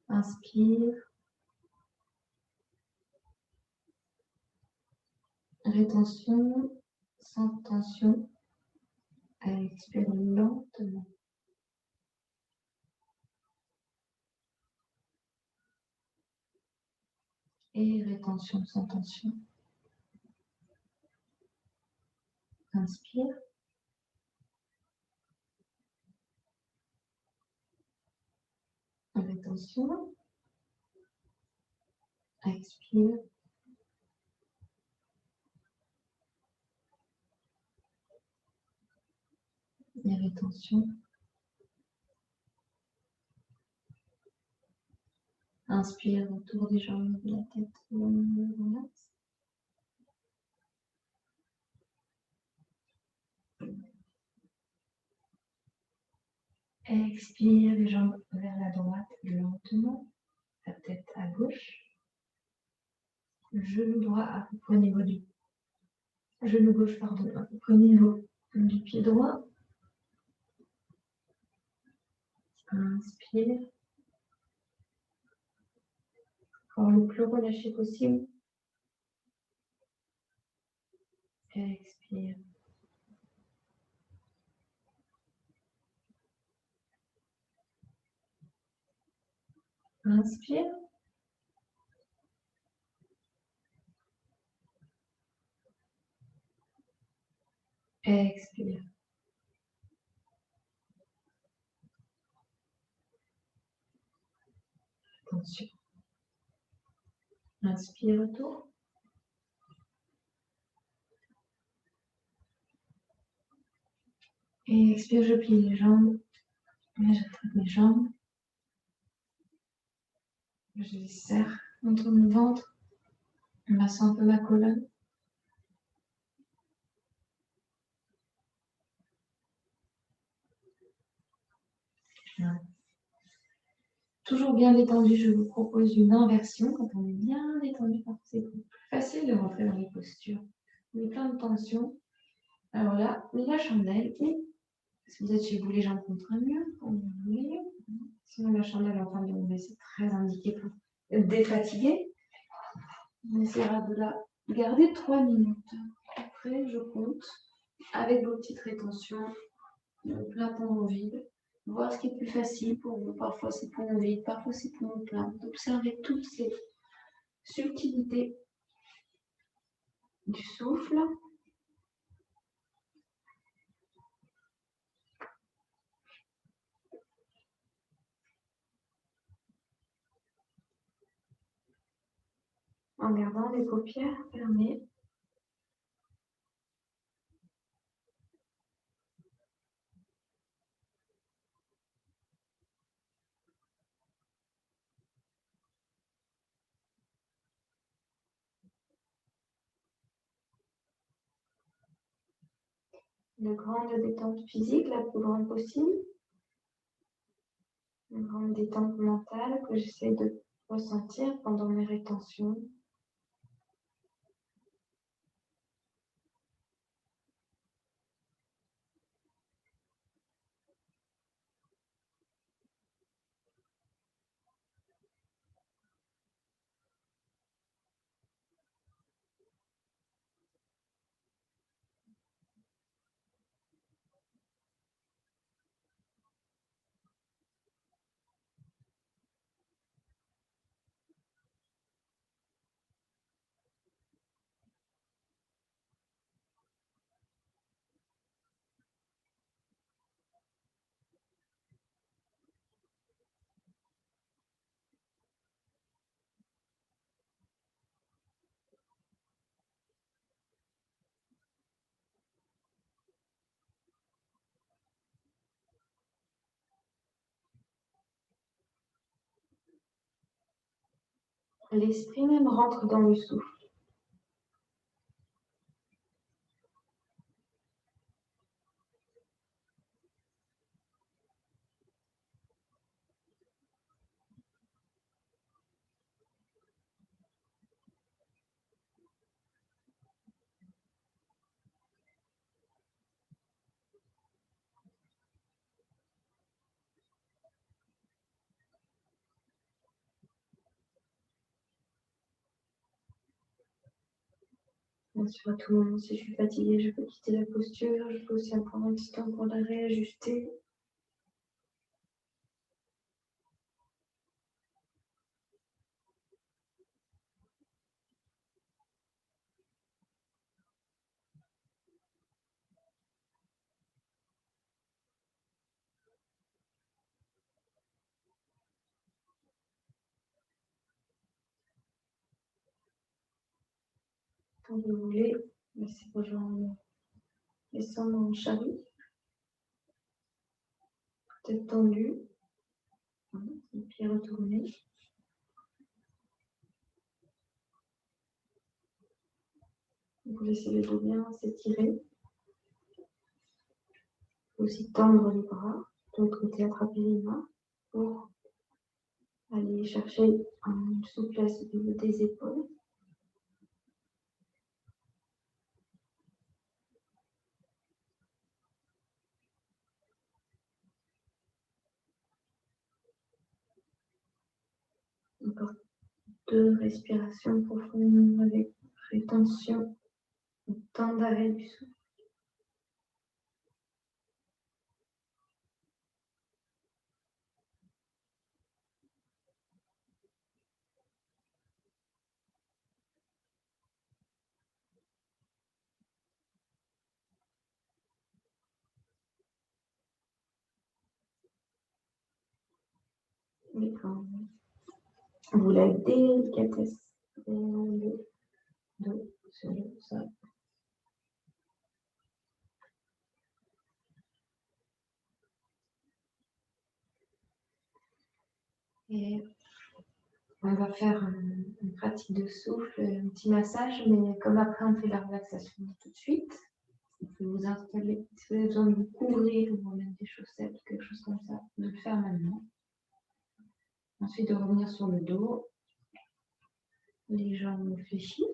Inspire. Rétention, sans tension. Expire lentement. Et rétention sans tension. Inspire. Rétention. Expire. Et rétention. Inspire autour des jambes, de la tête, le l'axe. Expire les jambes vers la droite lentement, la tête à gauche. Le genou droit à peu près au niveau du genou gauche, pardon, à peu près au niveau du pied droit. Inspire. Encore le plus relâché possible. Expire. Inspire. Expire. Attention. Inspire autour. Et expire, je plie les jambes. Et je traite mes jambes. Je les serre contre mon ventre. Je masse un peu ma colonne. Voilà. Toujours bien détendu, je vous propose une inversion. Quand on est bien détendu, c'est plus facile de rentrer dans les postures. On est plein de tension. Alors là, la chandelle, ou si vous êtes chez vous, les jambes contre un mur, comme vous voulez. Sinon, la chandelle en train de tomber, c'est très indiqué pour défatiguer. On essaiera de la garder 3 minutes. Après, je compte avec vos petites rétentions, plein poumon vide. Voir ce qui est plus facile pour vous. Parfois, c'est poumon vide, parfois, c'est poumon plein. D'observer toutes ces subtilités du souffle. En gardant les paupières fermées. Une grande détente physique, la plus grande possible. Une grande détente mentale que j'essaie de ressentir pendant mes rétentions. L'esprit même rentre dans le souffle. Bien sûr, à tout moment, si je suis fatiguée, je peux quitter la posture. Je peux aussi en prendre un petit temps pour la réajuster. Quand vous voulez, laissez vos jambes descendre en charrue. Tête tendue. Les pieds retournés. Vous laissez le dos bien s'étirer. Aussi tendre les bras. De l'autre côté, attraper les mains pour aller chercher une souplesse au niveau des épaules. Encore 2 respirations profondes avec rétention, temps d'arrêt du souffle. Et quand vous la délicatesse vers le dos sur le sol. Et on va faire une pratique de souffle, un petit massage, mais comme après on fait la relaxation tout de suite, vous pouvez vous installer. Si vous avez besoin de vous couvrir ou de mettre des chaussettes, quelque chose comme ça, de le faire maintenant. Ensuite, de revenir sur le dos, les jambes fléchies.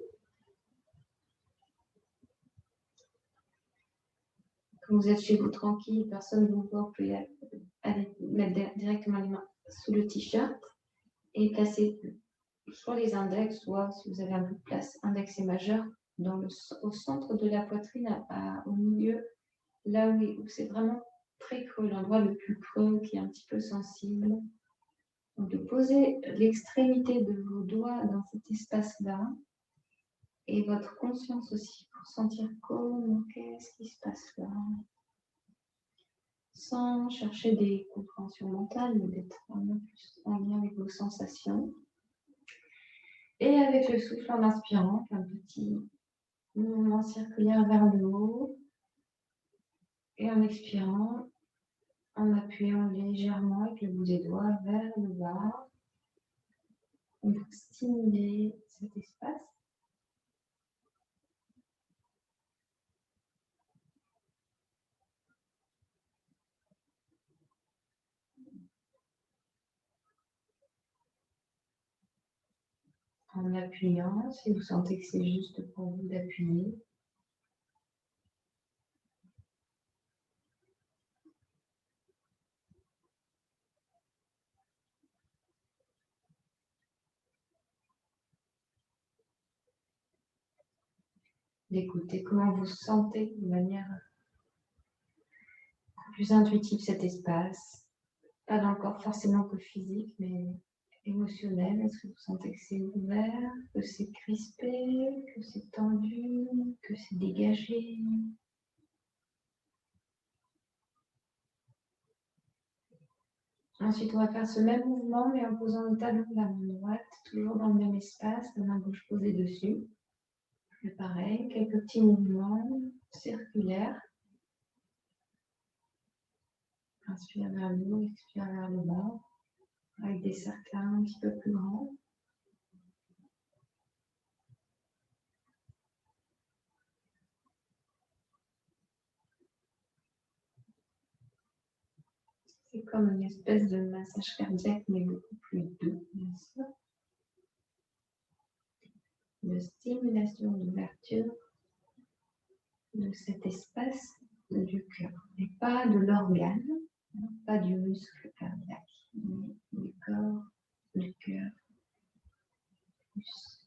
Quand vous êtes chez vous tranquille, personne ne vous voit, vous pouvez aller mettre directement les mains sous le t-shirt et placer soit les index, soit si vous avez un peu de place, index et majeur, au centre de la poitrine, au milieu, là où c'est vraiment très creux, l'endroit le plus creux qui est un petit peu sensible. Donc de poser l'extrémité de vos doigts dans cet espace-là et votre conscience aussi pour sentir qu'est-ce qui se passe là. Sans chercher des compréhensions mentales, mais d'être vraiment plus en lien avec vos sensations. Et avec le souffle en inspirant, un petit mouvement circulaire vers le haut. Et en expirant, en appuyant légèrement avec le bout des doigts vers le bas. Pour stimuler cet espace. En appuyant, si vous sentez que c'est juste pour vous d'appuyer. D'écouter comment vous sentez de manière plus intuitive cet espace. Pas dans le corps forcément que physique, mais émotionnel. Est-ce que vous sentez que c'est ouvert, que c'est crispé, que c'est tendu, que c'est dégagé? Ensuite, on va faire ce même mouvement, mais en posant le talon de la main droite, toujours dans le même espace, la main gauche posée dessus. Et pareil, quelques petits mouvements circulaires. Inspire vers le haut, expire vers le bas, avec des cercles un petit peu plus grands. C'est comme une espèce de massage cardiaque, mais beaucoup plus doux, bien sûr. De stimulation d'ouverture de cet espace du cœur. Et pas de l'organe, pas du muscle cardiaque, mais du corps, du cœur, plus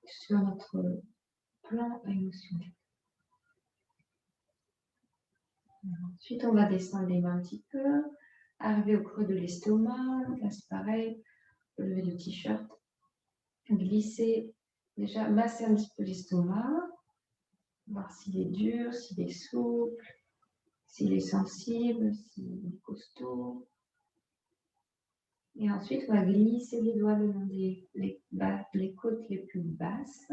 sur notre plan émotionnel. Ensuite, on va descendre les mains un petit peu, arriver au creux de l'estomac. Là, c'est pareil, lever le t-shirt, glisser, déjà masser un petit peu l'estomac, voir s'il est dur, s'il est souple, s'il est sensible, s'il est costaud. Et ensuite, on va glisser les doigts le long des côtes les plus basses,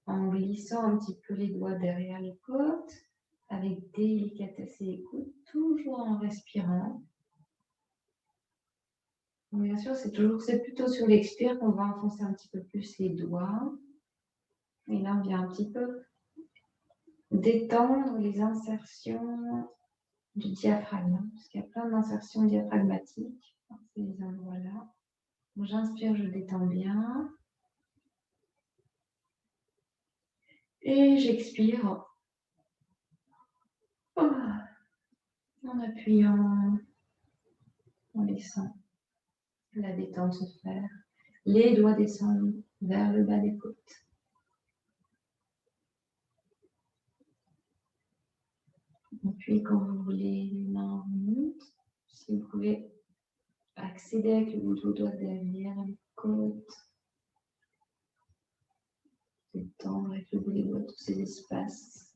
en glissant un petit peu les doigts derrière les côtes, avec délicatesse et écoute, toujours en respirant. Bien sûr, c'est plutôt sur l'expire qu'on va enfoncer un petit peu plus les doigts. Et là, on vient un petit peu détendre les insertions du diaphragme, parce qu'il y a plein d'insertions diaphragmatiques dans ces endroits-là. J'inspire, je détends bien. Et j'expire en appuyant, en laissant la détente se faire. Les doigts descendent vers le bas des côtes. Et puis quand vous voulez, les mains remontent. Si vous pouvez accéder avec le bout de vos doigts derrière les côtes. Détendre avec le bout des doigts tous ces espaces.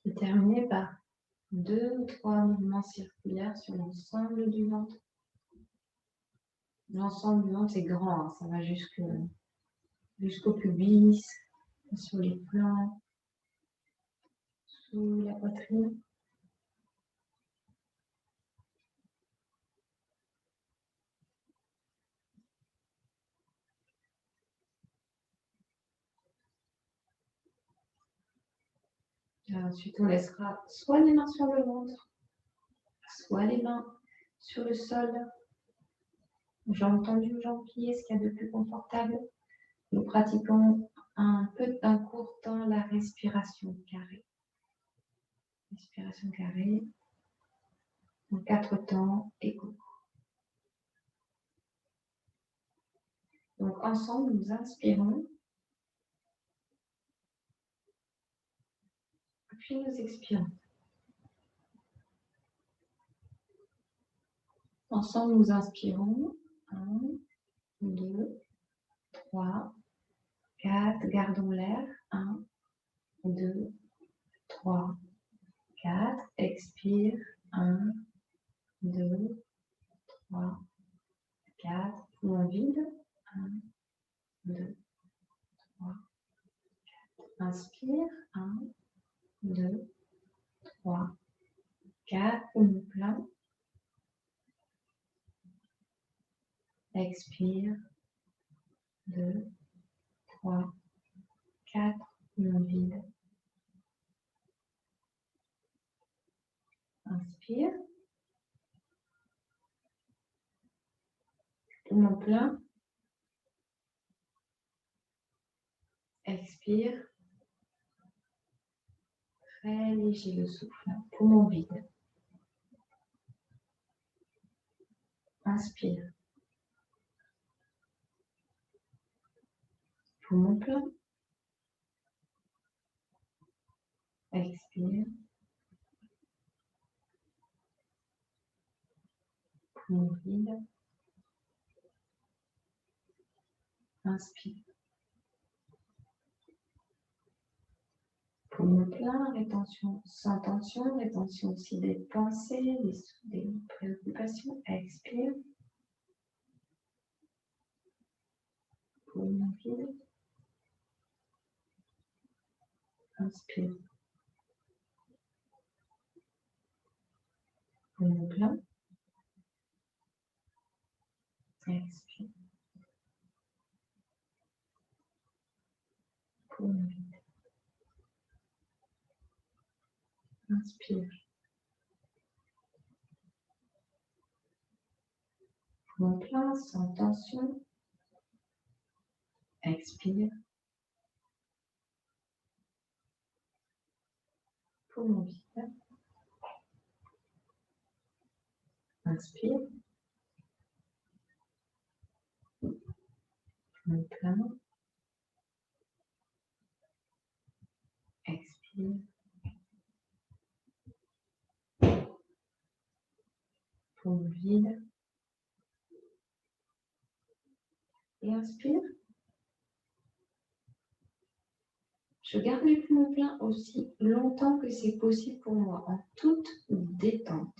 Et terminer par 2 ou 3 mouvements circulaires sur l'ensemble du ventre. L'ensemble du ventre est grand, hein, ça va jusqu'au pubis, sur les flancs, sous la poitrine. Et ensuite, on laissera soit les mains sur le ventre, soit les mains sur le sol. Jambes tendues, jambes pliées, ce qu'il y a de plus confortable. Nous pratiquons un court temps la respiration carrée. Respiration carrée en 4 temps égaux. Donc ensemble, nous inspirons, puis nous expirons. Ensemble, nous inspirons. 1, 2, 3, 4. Gardons l'air. 1, 2, 3, 4. Expire. 1, 2, 3, 4. Poumon vide. 1, 2, 3, 4. Inspire. 1, 2, 3, 4. Poumon plein. Expire. 2, 3, 4. Poumon vide. Inspire. Poumon plein. Expire. Très léger le souffle. Poumon vide. Inspire. Poumon plein. Expire. Poumon vide. Inspire. Poumon plein, rétention sans tension, rétention aussi des pensées, des préoccupations. Expire. Poumon vide. Inspire. Poumon plein. Expire. Poumon vide. Inspire. Poumon plein, sans tension. Expire. Poumon vide. Inspire. Poumon plein. Expire. Poumon vide. Et inspire. Je garde les poumons pleins aussi longtemps que c'est possible pour moi, en toute détente.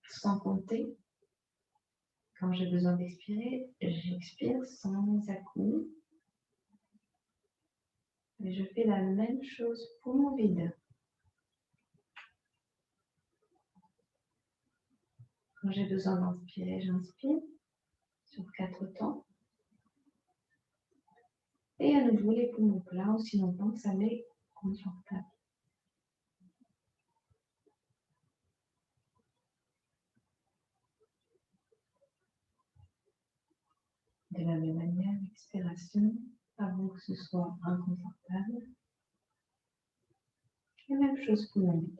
Sans compter, quand j'ai besoin d'expirer, j'expire sans à-coups. Et je fais la même chose poumon vide. Quand j'ai besoin d'inspirer, j'inspire sur 4 temps. Et à nouveau les poumons pleins aussi longtemps que ça m'est confortable. De la même manière, l'expiration, avant que ce soit inconfortable. La même chose pour la vie.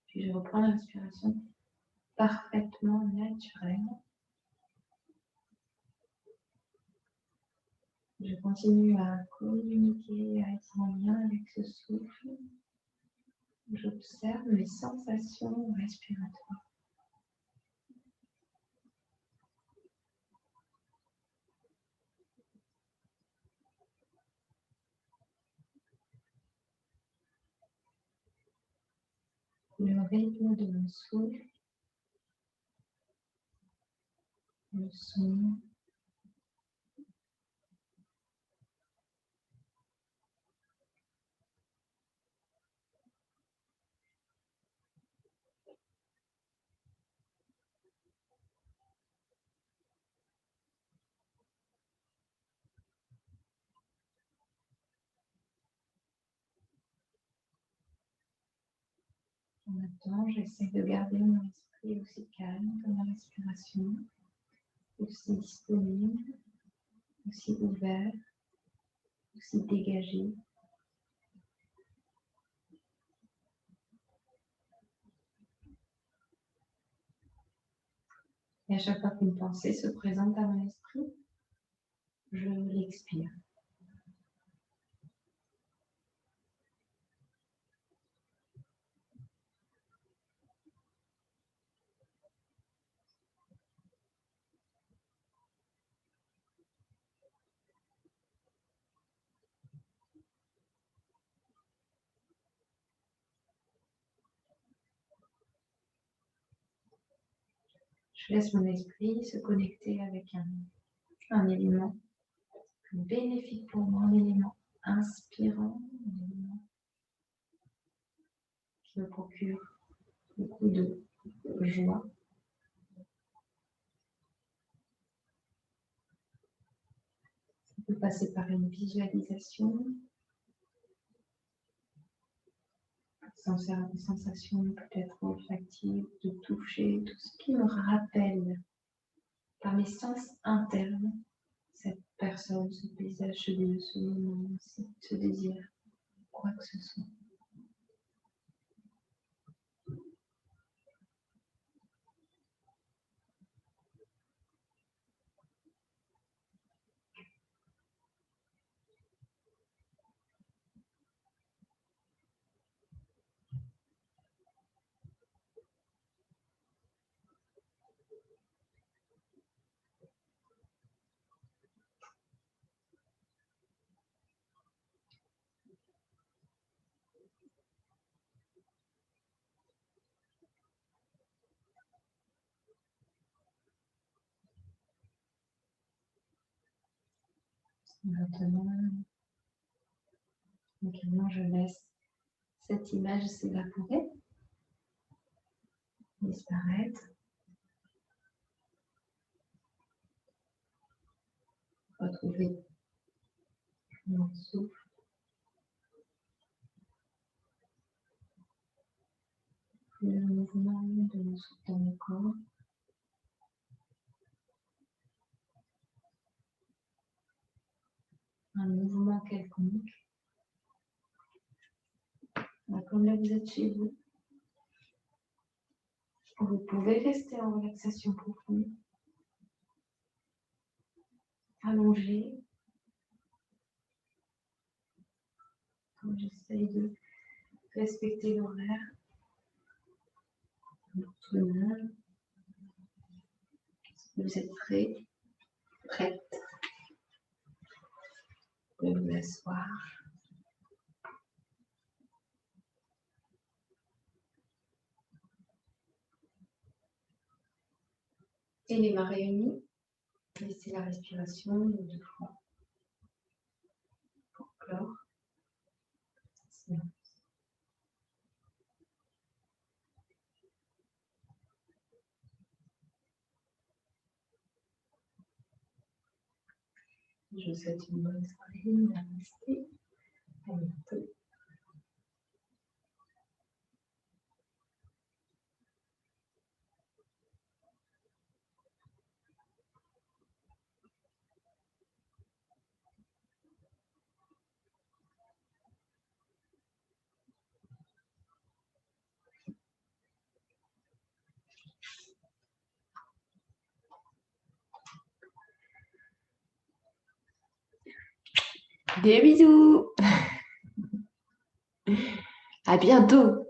Puis je reprends la respiration parfaitement naturelle. Je continue à communiquer, à être en lien avec ce souffle. J'observe mes sensations respiratoires. Le rythme de mon souffle, le son. En même temps, j'essaie de garder mon esprit aussi calme que ma respiration, aussi disponible, aussi ouvert, aussi dégagé. Et à chaque fois qu'une pensée se présente à mon esprit, je l'expire. Je laisse mon esprit se connecter avec un élément bénéfique pour moi, un élément inspirant, un élément qui me procure beaucoup de joie. Ça peut passer par une visualisation, sensation peut-être olfactive, de toucher, tout ce qui me rappelle par mes sens internes cette personne, ce paysage, ce lieu, ce moment, ce désir, quoi que ce soit. Maintenant, je laisse cette image s'évaporer, disparaître. Retrouver mon souffle. Le mouvement de mon souffle dans mon corps. Un mouvement quelconque. Comme là, vous êtes chez vous. Vous pouvez rester en relaxation profonde. Allongé. Comme j'essaye de respecter l'horaire. Tout le monde. Vous êtes prêts, prête de vous asseoir. Et les mains réunies, laissez la respiration 2 fois pour clore. Je vous souhaite une bonne soirée. Namasté. À bientôt. Des bisous. À bientôt.